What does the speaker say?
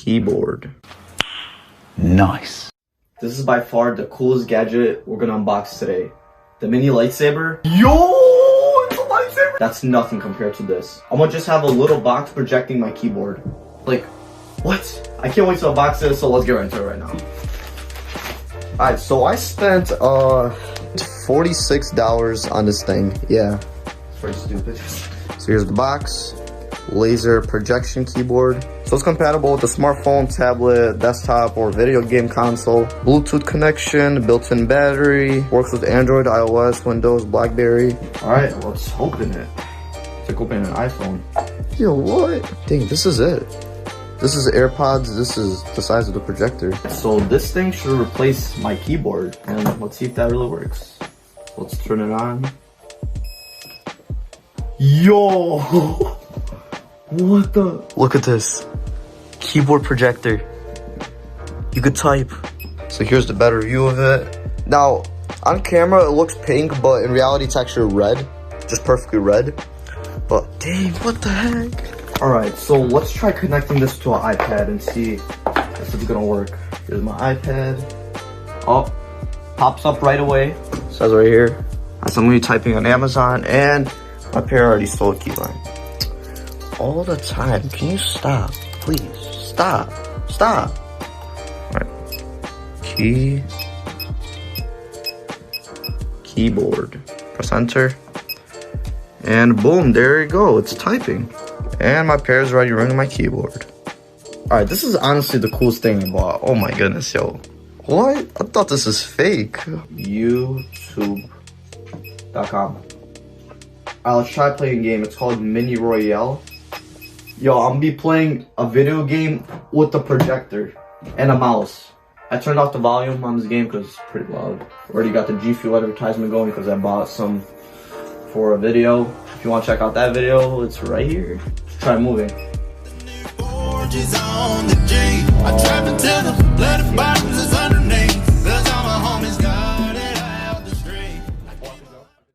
keyboard. Nice. This is by far the coolest gadget we're gonna unbox today. The mini lightsaber. Yo, it's a lightsaber! That's nothing compared to this. I'm gonna just have a little box projecting my keyboard. Like, what? I can't wait to unbox this, so let's get right into it right now. Alright, so I spent $46 on this thing. Yeah, it's pretty stupid. So here's the box. Laser projection keyboard. So it's compatible with a smartphone, tablet, desktop, or video game console. Bluetooth connection, built-in battery. Works with Android, iOS, Windows, BlackBerry. Alright, let's open it. It's like opening an iPhone. Yo, what? Dang, this is it. This is AirPods. This is the size of the projector. So this thing should replace my keyboard. And let's see if that really works. Let's turn it on. Yo! What the? Look at this. Keyboard projector. You could type. So here's the better view of it. Now, on camera it looks pink, but in reality it's actually red. Just perfectly red. But dang, what the heck? Alright, so let's try connecting this to an iPad and see if it's gonna work. Here's my iPad. Oh, pops up right away. Says right here. So I'm gonna be typing on Amazon, and my pair already stole a keyline. All the time. Can you stop? Please. Stop. Stop. Alright. Keyboard. Press enter. And boom, there you go. It's typing. And my pair is already running my keyboard. Alright, this is honestly the coolest thing I bought. Oh my goodness, yo. What? I thought this was fake. YouTube.com. Alright, let's try playing a game. It's called Mini Royale. Yo, I'm gonna be playing a video game with a projector and a mouse. I turned off the volume on this game because it's pretty loud. Already got the G Fuel advertisement going because I bought some for a video. If you want to check out that video, it's right here. Let's try moving.